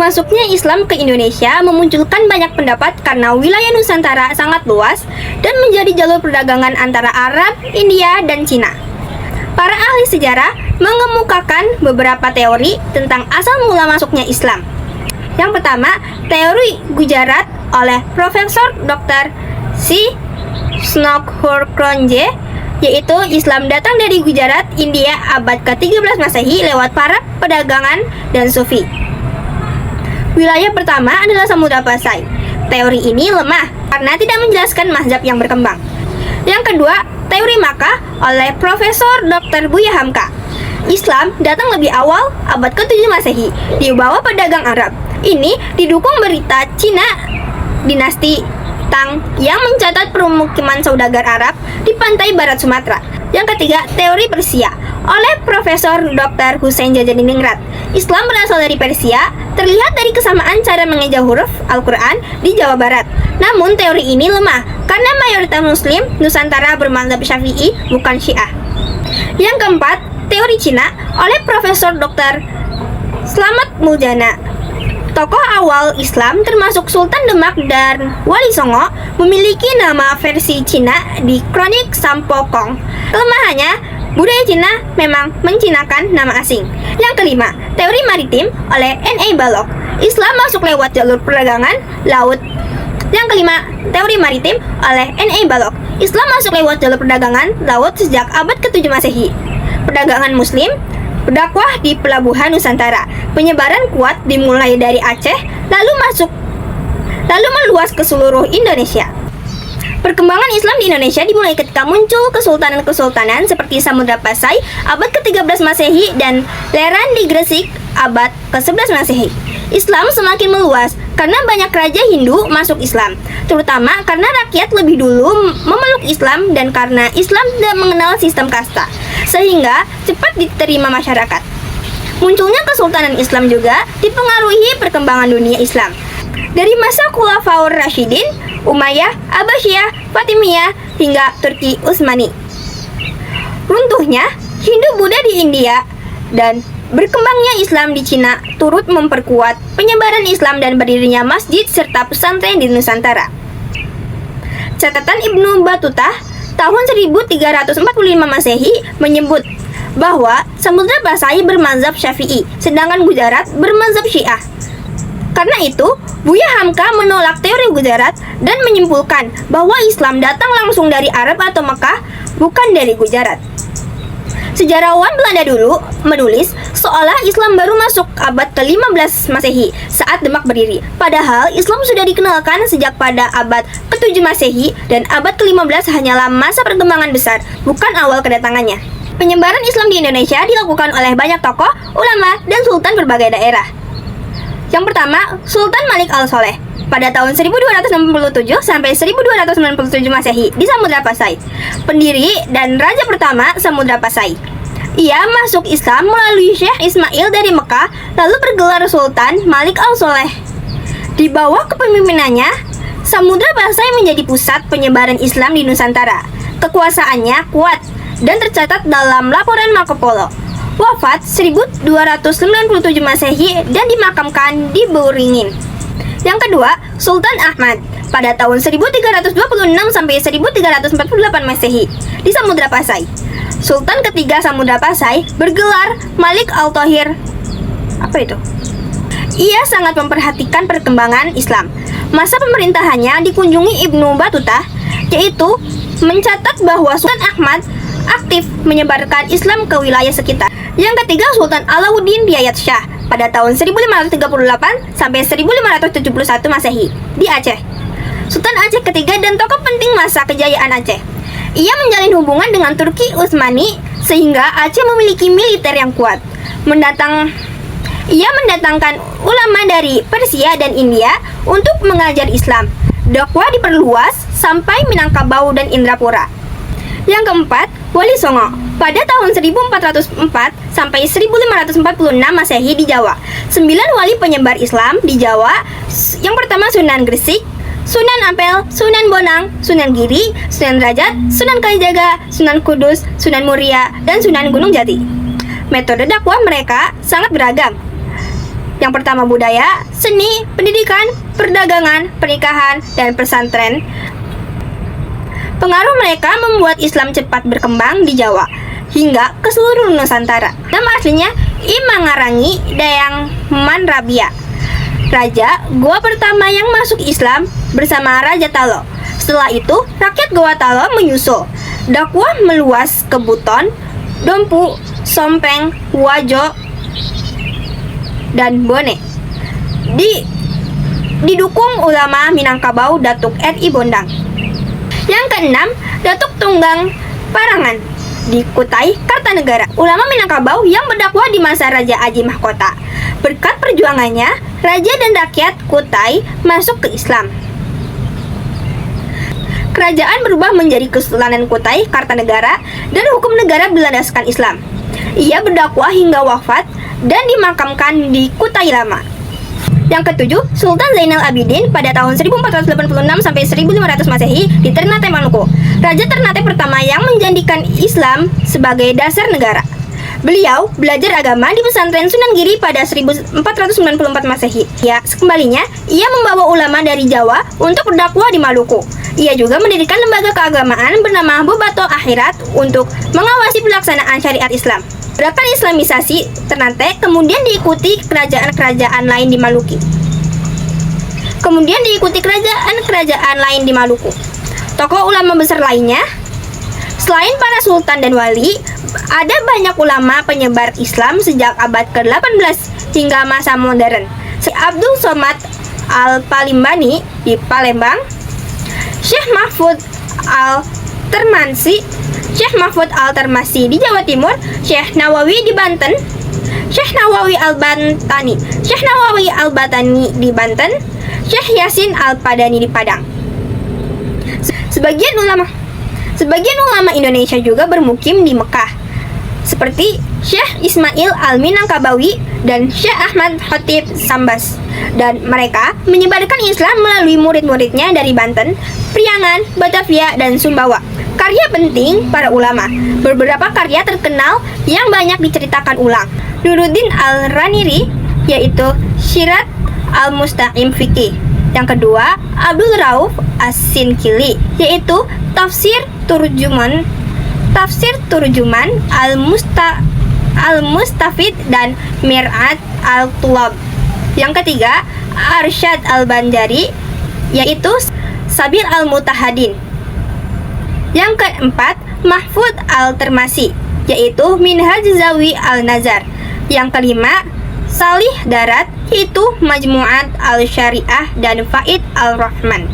Masuknya Islam ke Indonesia memunculkan banyak pendapat karena wilayah Nusantara sangat luas dan menjadi jalur perdagangan antara Arab, India, dan Cina. Para ahli sejarah mengemukakan beberapa teori tentang asal mula masuknya Islam. Yang pertama, teori Gujarat oleh Profesor Dr. C. Snokhrokronje, yaitu Islam datang dari Gujarat, India abad ke-13 Masehi lewat para pedagangan dan sufi. Wilayah pertama adalah Samudra Pasai. Teori ini lemah karena tidak menjelaskan mazhab yang berkembang. Yang kedua, teori Makkah oleh Profesor Dr. Buya Hamka. Islam datang lebih awal abad ke-7 Masehi di bawah pedagang Arab. Ini didukung berita Cina dinasti Tang yang mencatat permukiman saudagar Arab di pantai barat Sumatera. Yang ketiga, teori Persia oleh Profesor Dr. Hussein Jajaningrat. Islam berasal dari Persia, terlihat dari kesamaan cara mengeja huruf Al-Quran di Jawa Barat. Namun teori ini lemah karena mayoritas Muslim Nusantara bermadzhab Syafi'i bukan Syiah. Yang keempat, teori Cina oleh Profesor Dr. Slamet Muljana. Tokoh awal Islam termasuk Sultan Demak dan Wali Songo memiliki nama versi Cina di Kronik Sampokong. Kelemahannya, budaya Cina memang mencinakan nama asing. Yang kelima, teori maritim oleh N.A. Balog. Islam masuk lewat jalur perdagangan laut. Yang kelima, teori maritim oleh N.A. Balog. Islam masuk lewat jalur perdagangan laut sejak abad ke-7 Masehi. Perdagangan Muslim berdakwah di pelabuhan Nusantara. Penyebaran kuat dimulai dari Aceh, lalu meluas ke seluruh Indonesia. Perkembangan Islam di Indonesia dimulai ketika muncul kesultanan-kesultanan seperti Samudra Pasai abad ke-13 Masehi dan Leran di Gresik abad ke-11 Masehi. Islam semakin meluas karena banyak raja Hindu masuk Islam, terutama karena rakyat lebih dulu memeluk Islam dan karena Islam tidak mengenal sistem kasta, sehingga cepat diterima masyarakat. Munculnya kesultanan Islam juga dipengaruhi perkembangan dunia Islam. Dari masa Khulafaur Rasyidin, Umayyah, Abbasiyah, Fatimiyah, hingga Turki Utsmani. Runtuhnya Hindu-Buddha di India dan berkembangnya Islam di Cina turut memperkuat penyebaran Islam dan berdirinya masjid serta pesantren di Nusantara. Catatan Ibnu Battuta tahun 1345 Masehi menyebut bahwa Samudra Pasai bermazhab Syafi'i, sedangkan Gujarat bermazhab Syiah. Karena itu, Buya Hamka menolak teori Gujarat dan menyimpulkan bahwa Islam datang langsung dari Arab atau Mekah, bukan dari Gujarat. Sejarawan Belanda dulu menulis seolah Islam baru masuk abad ke-15 Masehi saat Demak berdiri. Padahal Islam sudah dikenalkan sejak pada abad ke-7 Masehi dan abad ke-15 hanyalah masa perkembangan besar, bukan awal kedatangannya. Penyebaran Islam di Indonesia dilakukan oleh banyak tokoh, ulama, dan sultan berbagai daerah. Yang pertama, Sultan Malik Al-Soleh pada tahun 1267 sampai 1297 Masehi di Samudra Pasai, pendiri dan raja pertama Samudra Pasai. Ia masuk Islam melalui Syekh Ismail dari Mekah, lalu bergelar Sultan Malik Al-Soleh. Di bawah kepemimpinannya, Samudra Pasai menjadi pusat penyebaran Islam di Nusantara. Kekuasaannya kuat dan tercatat dalam laporan Marco Polo. Wafat 1297 Masehi dan dimakamkan di Beuringin. Yang kedua, Sultan Ahmad pada tahun 1326 sampai 1348 Masehi di Samudra Pasai. Sultan ketiga Samudra Pasai bergelar Malik Al-Thohir. Apa itu? Ia sangat memperhatikan perkembangan Islam. Masa pemerintahannya dikunjungi Ibnu Battuta, yaitu mencatat bahwa Sultan Ahmad aktif menyebarkan Islam ke wilayah sekitar. Yang ketiga, Sultan Alauddin Biayat Shah pada tahun 1538 sampai 1571 Masehi di Aceh. Sultan Aceh ketiga dan tokoh penting masa kejayaan Aceh. Ia menjalin hubungan dengan Turki Utsmani sehingga Aceh memiliki militer yang kuat. Ia mendatangkan ulama dari Persia dan India untuk mengajar Islam. Dakwah diperluas sampai Minangkabau dan Indrapura. Yang keempat, Wali Songo pada tahun 1404 sampai 1546 Masehi di Jawa. 9 wali penyebar Islam di Jawa. Yang pertama Sunan Gresik, Sunan Ampel, Sunan Bonang, Sunan Giri, Sunan Derajat, Sunan Kalijaga, Sunan Kudus, Sunan Muria, dan Sunan Gunung Jati. Metode dakwah mereka sangat beragam. Yang pertama budaya, seni, pendidikan, perdagangan, pernikahan, dan pesantren. Pengaruh mereka membuat Islam cepat berkembang di Jawa hingga ke seluruh Nusantara. Nama aslinya Imangarangi Dayang Manrabia, raja Goa pertama yang masuk Islam bersama Raja Talo. Setelah itu, rakyat Goa Talo menyusul. Dakwah meluas ke Buton, Dompu, Sompeng, Wajo, dan Bone. Didukung ulama Minangkabau Datuk R.I. Bondang. Yang keenam, Datuk Tunggang Parangan di Kutai, Kartanegara. Ulama Minangkabau yang berdakwah di masa Raja Aji Mahkota. Berkat perjuangannya, raja dan rakyat Kutai masuk ke Islam. Kerajaan berubah menjadi Kesultanan Kutai, Kartanegara, dan hukum negara berlandaskan Islam. Ia berdakwah hingga wafat dan dimakamkan di Kutai Lama. Yang ketujuh, Sultan Zainal Abidin pada tahun 1486 sampai 1500 Masehi di Ternate, Maluku. Raja Ternate pertama yang menjadikan Islam sebagai dasar negara. Beliau belajar agama di pesantren Sunan Giri pada 1494 Masehi. Ya, sekembalinya, ia membawa ulama dari Jawa untuk berdakwah di Maluku. Ia juga mendirikan lembaga keagamaan bernama Bobato Akhirat untuk mengawasi pelaksanaan syariat Islam. Gerakan Islamisasi Ternate kemudian diikuti kerajaan-kerajaan lain di Maluku. Tokoh ulama besar lainnya, selain para sultan dan wali, ada banyak ulama penyebar Islam sejak abad ke-18 hingga masa modern. Syekh Abdul Somad Al-Palimbani di Palembang, Syekh Mahfud Al-Termasi di Jawa Timur, Syekh Nawawi di Banten, Syekh Nawawi Al-Batani di Banten, Syekh Yasin Al-Padani di Padang. Sebagian ulama Indonesia juga bermukim di Mekah, seperti Syekh Ismail Al-Minangkabawi dan Syekh Ahmad Khatib Sambas, dan mereka menyebarkan Islam melalui murid-muridnya dari Banten, Priangan, Batavia, dan Sumbawa. Karya penting para ulama. Beberapa karya terkenal yang banyak diceritakan ulang. Nuruddin Al-Raniri, yaitu Syirat Al-Mustaqim Fiqih. Yang kedua, Abdul Rauf As-Sinkili, yaitu Tafsir Turjuman Al-Mustafid dan Mir'at Al-Tulab. Yang ketiga, Arsyad Al-Banjari, yaitu Sabil Al-Mutahadin. Yang keempat, Mahfud Al-Termasi, yaitu Minhaj Zawi Al-Nazar. Yang kelima, Salih Darat, yaitu Majmu'at Al-Syariah dan Faid Al-Rahman.